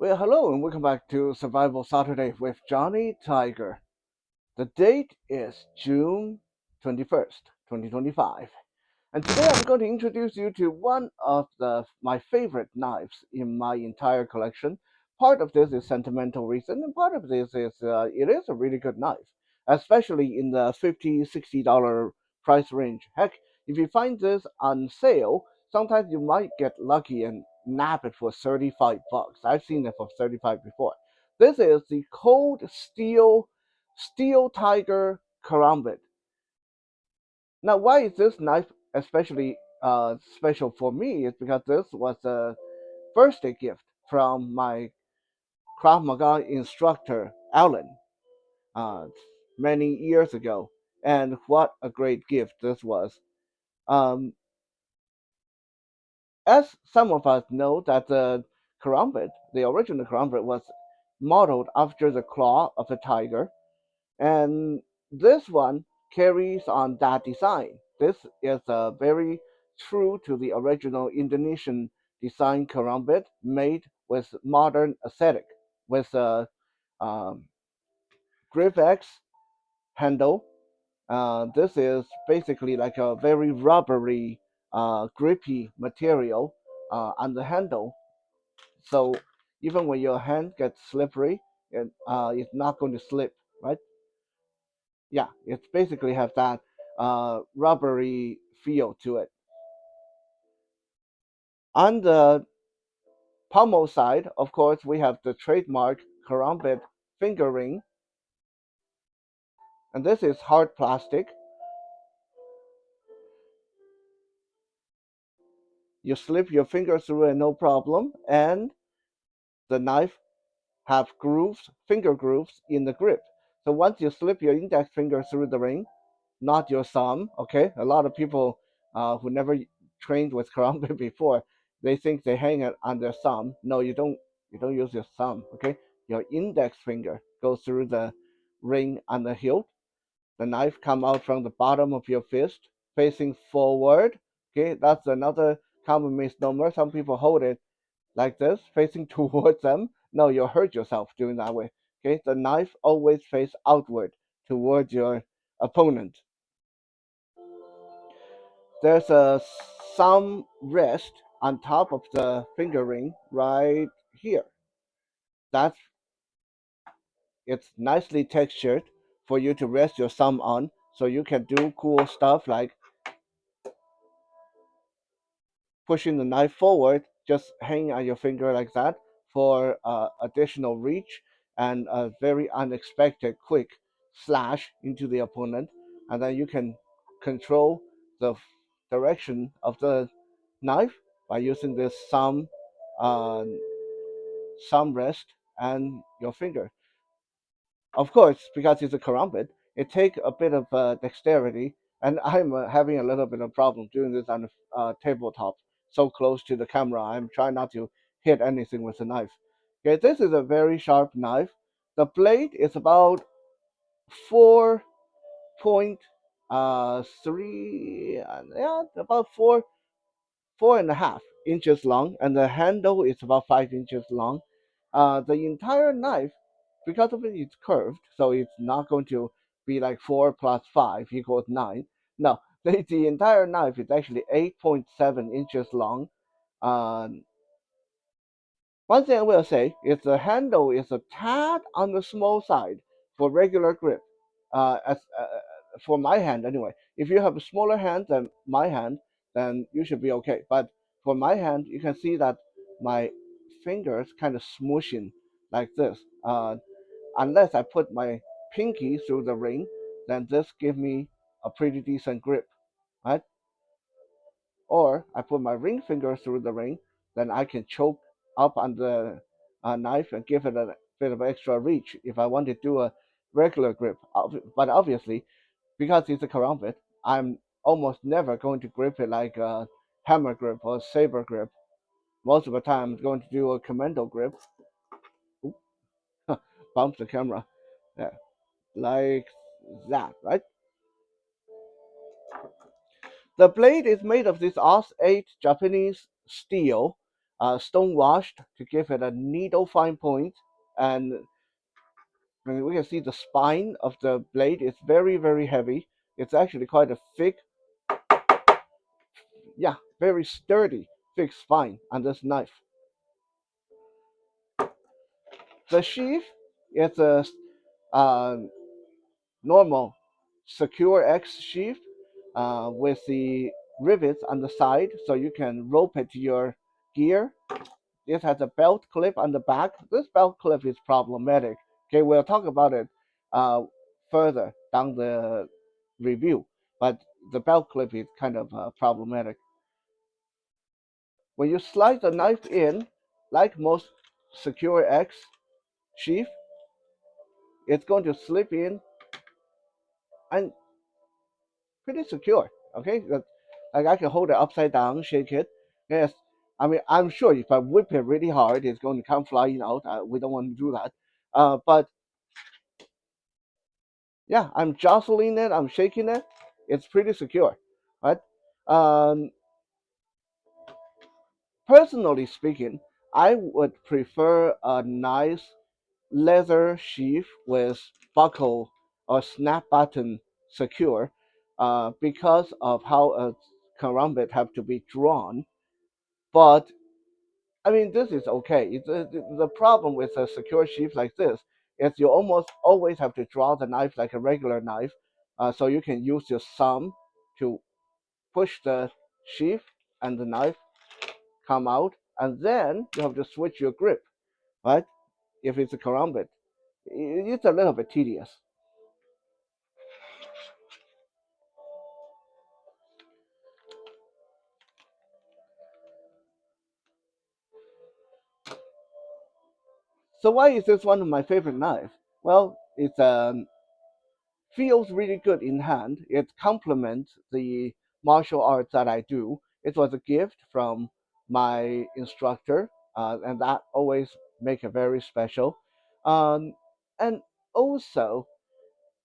Well, hello and welcome back to Survival Saturday with Johnny Tiger. The date is June 21st, 2025. And today I'm going to introduce you to one of my favorite knives in my entire collection. Part of this is sentimental reason, and part of this is it is a really good knife, especially in the $50, $60 price range. Heck, if you find this on sale, sometimes you might get lucky and nab it for 35 bucks. I've seen it for 35 before. This is the Cold Steel Tiger Karambit. Now, why is this knife especially special for me? Is because this was a birthday gift from my Krav Maga instructor, Alan, uh, many years ago. And what a great gift this was. Um, as some of us know, that the Karambit, the original Karambit, was modeled after the claw of a tiger. And this one carries on that design. This is very true to the original Indonesian design karambit made with modern aesthetic, with a um, grip X handle. This is basically like a very rubbery, grippy material on the handle. So even when your hand gets slippery, it's not going to slip, right? Yeah, it basically has that rubbery feel to it. On the pommel side, of course, we have the trademark Karambit finger ring, and this is hard plastic. You slip your finger through it, no problem, and the knife have grooves, finger grooves in the grip. So once you slip your index finger through the ring, not your thumb. Okay, a lot of people who never trained with karate before, they think they hang it on their thumb. No, you don't. You don't use your thumb. Okay, your index finger goes through the ring on the hilt. The knife come out from the bottom of your fist, facing forward. Okay, that's another common misnomer. Some people hold it like this, facing towards them. No, you'll hurt yourself doing that way. Okay, the knife always face outward towards your opponent. There's a some rest on top of the finger ring right here. That's it's nicely textured for you to rest your thumb on, so you can do cool stuff like pushing the knife forward, just hanging on your finger like that for additional reach and a very unexpected quick slash into the opponent, and then you can control the direction of the knife by using this uh, thumb rest and your finger. Of course, because it's a karambit, it takes a bit of dexterity, and I'm having a little bit of problem doing this on the tabletop, so close to the camera. I'm trying not to hit anything with the knife. Okay, this is a very sharp knife. The blade is about 4.3, yeah, about 4.5 inches long, and the handle is about 5 inches long. The entire knife, because of it, it's curved, so it's not going to be like 4 plus 5 equals 9. No, the entire knife is actually 8.7 inches long. Uh, One thing I will say is the handle is a tad on the small side for regular grip. As For my hand anyway. If you have a smaller hand than my hand, then you should be okay. But for my hand, you can see that my fingers kind of smooshing like this. Unless I put my pinky through the ring, then this gives me a pretty decent grip, right? Or I put my ring finger through the ring, then I can choke up on the knife and give it a bit of extra reach if I want to do a regular grip. But obviously, because it's a karambit, I'm almost never going to grip it like a hammer grip or saber grip. Most of the time, I'm going to do a commando grip. Oop, bump the camera. Yeah, like that, right? The blade is made of this Aus 8 Japanese steel. stone washed to give it a needle fine point, and we can see the spine of the blade is very very heavy. It's actually quite a thick, yeah, very sturdy, thick spine on this knife. The sheath is a uh, normal secure X sheath with the rivets on the side so you can rope it to your gear. It has a belt clip on the back. This belt clip is problematic. Okay, we'll talk about it uh, further down the review, but the belt clip is kind of problematic. When you slide the knife in, like most secure X sheath, it's going to slip in and pretty secure. Okay, like I can hold it upside down, shake it. Yes, I mean I'm sure if I whip it really hard, it's going to come flying out. We don't want to do that. But yeah, I'm jostling it, I'm shaking it. It's pretty secure, right? Um, Personally speaking, I would prefer a nice leather sheath with buckle or snap button secure because of how a karambit have to be drawn. But I mean, this is okay. The problem with a secure sheath like this is you almost always have to draw the knife like a regular knife, so you can use your thumb to push the sheath and the knife come out, and then you have to switch your grip, right? If it's a karambit, it's a little bit tedious. So why is this one of my favorite knives? Well, it's feels really good in hand. It complements the martial arts that I do. It was a gift from my instructor, and that always make it very special. Um, and also,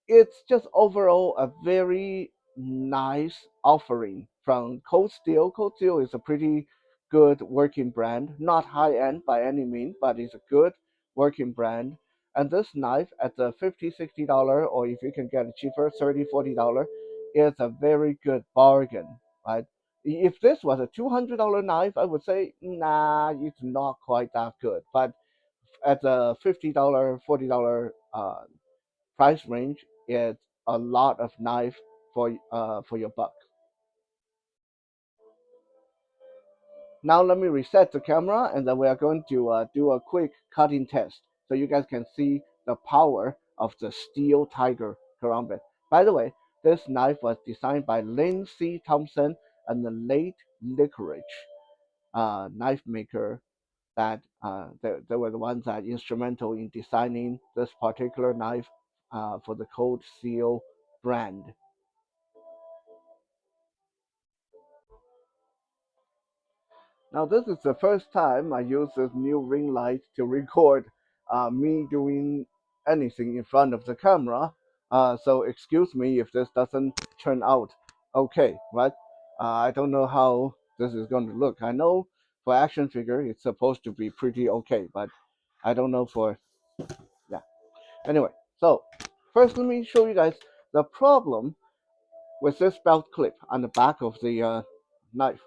it's just overall a very nice offering from Cold Steel. Cold Steel is a pretty good working brand, not high end by any means, but it's a good working brand. And this knife at the 50, $60, or if you can get it cheaper, 30, $40, is a very good bargain, right? If this was a $200 knife, I would say, nah, it's not quite that good. But at the $50, $40 price range, it's a lot of knife for your buck. Now let me reset the camera, and then we are going to do a quick cutting test so you guys can see the power of the Steel Tiger Karambit. By the way, this knife was designed by Lin C. Thompson and the late Licorice, knife maker that they were the ones that instrumental in designing this particular knife for the Cold Steel brand. Now this is the first time I use this new ring light to record me doing anything in front of the camera. So excuse me if this doesn't turn out okay, right? I don't know how this is going to look. I know for action figure it's supposed to be pretty okay, but I don't know for, yeah. Anyway, so first let me show you guys the problem with this belt clip on the back of the knife.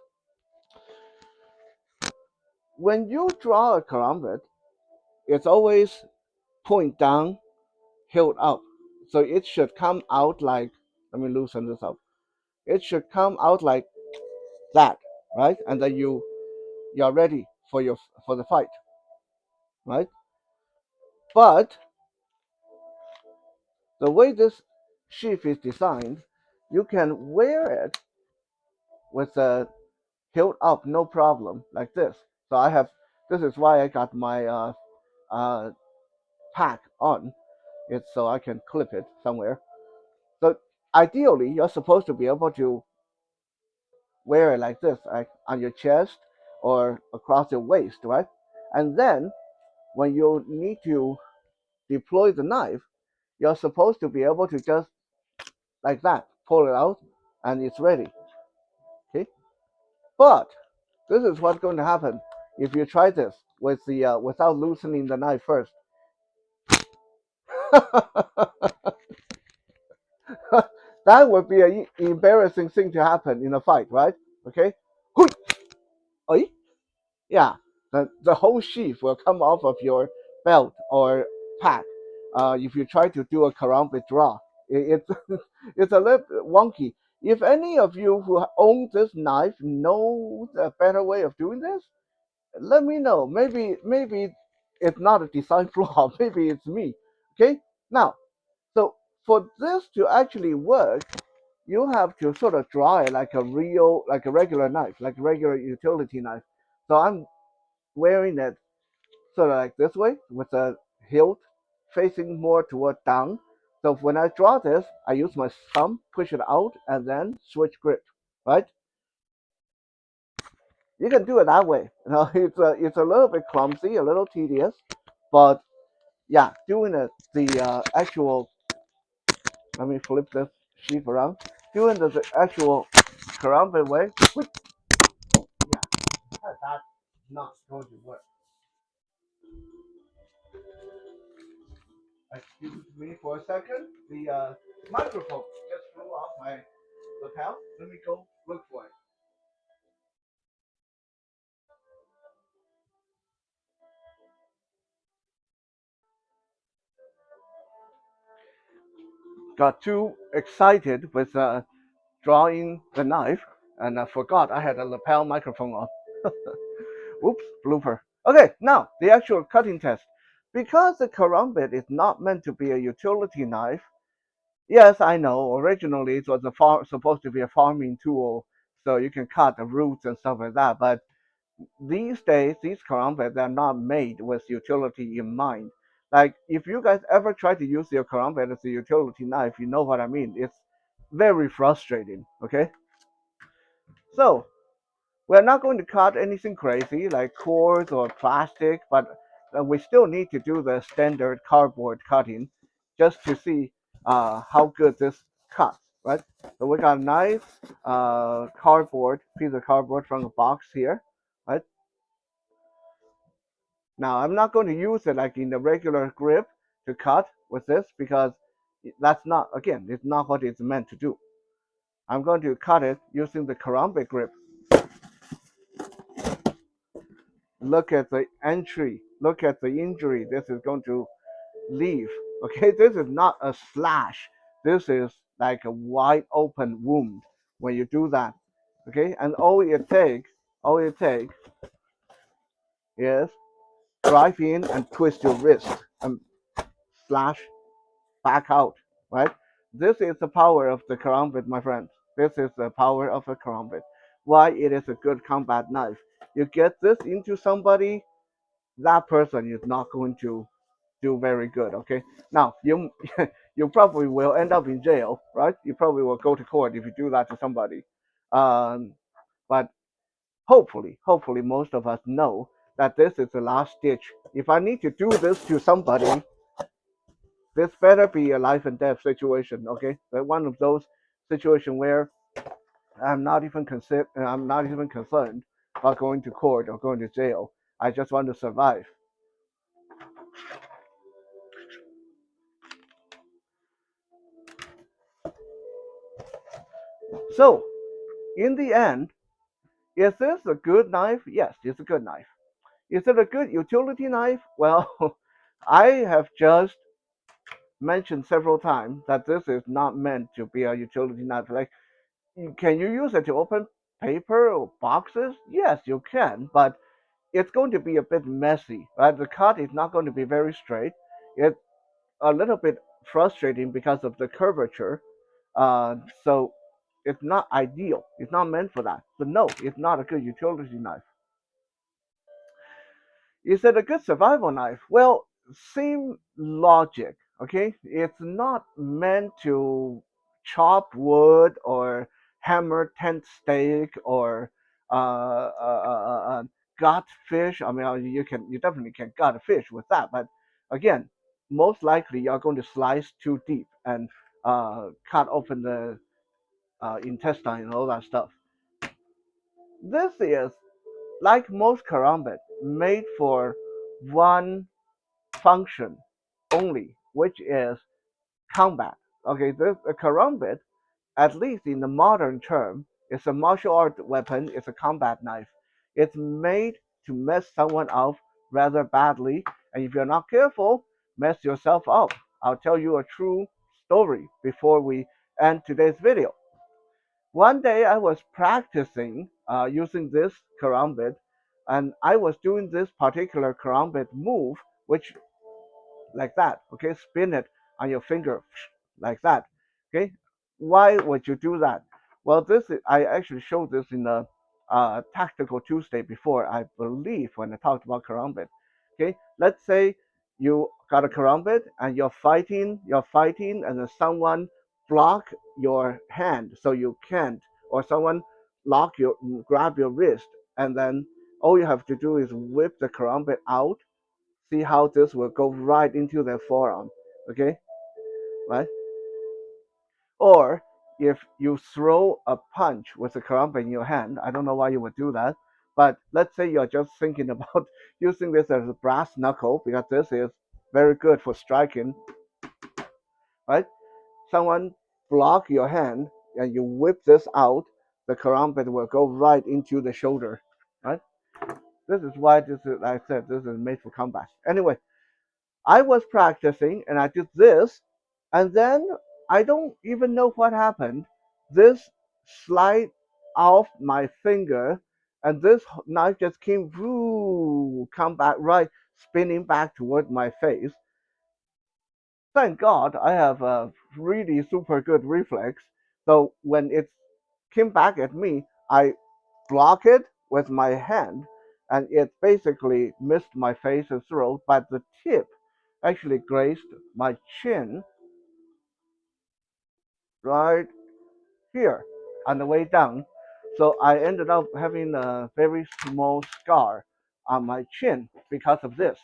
When you draw a karambit, it's always point down, held up. So it should come out like, let me loosen this up. It should come out like that, right? And then you're ready for your for the fight, right? But the way this sheath is designed, you can wear it with a held up, no problem, like this. So I have. This is why I got my uh, pack on. It's so I can clip it somewhere. So ideally, you're supposed to be able to wear it like this, like on your chest or across your waist, right? And then when you need to deploy the knife, you're supposed to be able to just like that, pull it out, and it's ready. Okay? But this is what's going to happen if you try this with the without loosening the knife first, that would be an embarrassing thing to happen in a fight, right? Okay. Hui! Oi! Yeah, the whole sheath will come off of your belt or pack. If you try to do a karambit draw, it's it's a little bit wonky. If any of you who own this knife knows a better way of doing this, let me know. Maybe it's not a design flaw. Maybe it's me. Okay. Now, so for this to actually work, you have to sort of draw it like a real, like a regular knife, like a regular utility knife. So I'm wearing it sort of like this way with the hilt facing more toward down. So when I draw this, I use my thumb, push it out, and then switch grip, right? You can do it that way. You know, it's a little bit clumsy, a little tedious, but yeah, doing it the actual. Let me flip this sheep around. Doing the actual karambit way. Yeah, that's not going to work. Excuse me for a second. The microphone just flew off my lapel. Let me go look for it. Got too excited with drawing the knife and I forgot I had a lapel microphone on. Oops, blooper. Okay, now the actual cutting test. Because the karambit is not meant to be a utility knife, yes, I know. Originally, it was supposed to be a farming tool, so you can cut the roots and stuff like that. But these days, these karambits are not made with utility in mind. Like, if you guys ever try to use your karambit as a utility knife, you know what I mean. It's very frustrating. Okay, so we're not going to cut anything crazy like cords or plastic, but we still need to do the standard cardboard cutting just to see how good this cuts, right? So we got a nice cardboard, piece of cardboard from the box here, right? Now I'm not going to use it like in the regular grip to cut with this because that's not, again, it's not what it's meant to do. I'm going to cut it using the karambit grip. Look at the entry, look at the injury this is going to leave. Okay, this is not a slash, this is like a wide open wound when you do that. Okay, and all it takes is drive in and twist your wrist and slash back out, right? This is the power of the karambit, my friends. This is the power of a karambit. Why it is a good combat knife. You get this into somebody, that person is not going to do very good. Okay, now you you probably will end up in jail, right? You probably will go to court if you do that to somebody. Um, but hopefully, most of us know that this is the last ditch. If I need to do this to somebody, this better be a life and death situation. Okay, but one of those situations where I'm not even concerned about going to court or going to jail. I just want to survive. So in the end, is this a good knife? Yes, it's a good knife. Is it a good utility knife? Well, I have just mentioned several times that this is not meant to be a utility knife. Like, can you use it to open paper or boxes? Yes, you can, but it's going to be a bit messy, right? The cut is not going to be very straight. It's a little bit frustrating because of the curvature. So it's not ideal. It's not meant for that. So no, it's not a good utility knife. Is it a good survival knife? Well, same logic, okay? It's not meant to chop wood or hammer tent stake or gut fish. I mean, you definitely can gut a fish with that, but again, most likely you're going to slice too deep and cut open the intestine and all that stuff. This is like most karambit, made for one function only, which is combat. Okay, this a karambit, at least in the modern term, is a martial art weapon. It's a combat knife. It's made to mess someone up rather badly, and if you're not careful, mess yourself up. I'll tell you a true story before we end today's video. One day I was practicing using this karambit, and I was doing this particular karambit move, which like that. Okay, spin it on your finger like that. Okay, why would you do that? Well, I actually showed this in the Tactical Tuesday before, I believe, when I talked about karambit. Okay, let's say you got a karambit and you're fighting, and then someone block your hand so you can't, or someone grab your wrist, and then all you have to do is whip the karambit out. See how this will go right into their forearm. Okay, right? Or if you throw a punch with a karambit in your hand, I don't know why you would do that, but let's say you're just thinking about using this as a brass knuckle because this is very good for striking, right? Someone block your hand and you whip this out, the karambit will go right into the shoulder, right? This is why this is, like I said, this is made for combat. Anyway, I was practicing and I did this, and then I don't even know what happened. This slide off my finger, and this knife just came, come back right, spinning back toward my face. Thank God I have a really super good reflex. So when it came back at me, I block it with my hand, and it basically missed my face and throat, but the tip actually grazed my chin right here on the way down. So I ended up having a very small scar on my chin because of this.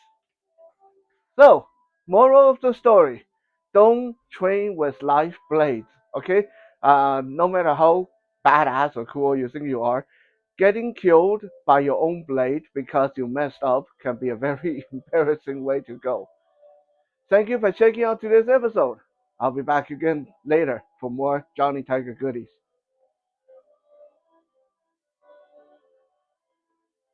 So, moral of the story, don't train with live blades, okay? No matter how badass or cool you think you are, getting killed by your own blade because you messed up can be a very embarrassing way to go. Thank you for checking out today's episode. I'll be back again later for more Johnny Tiger goodies.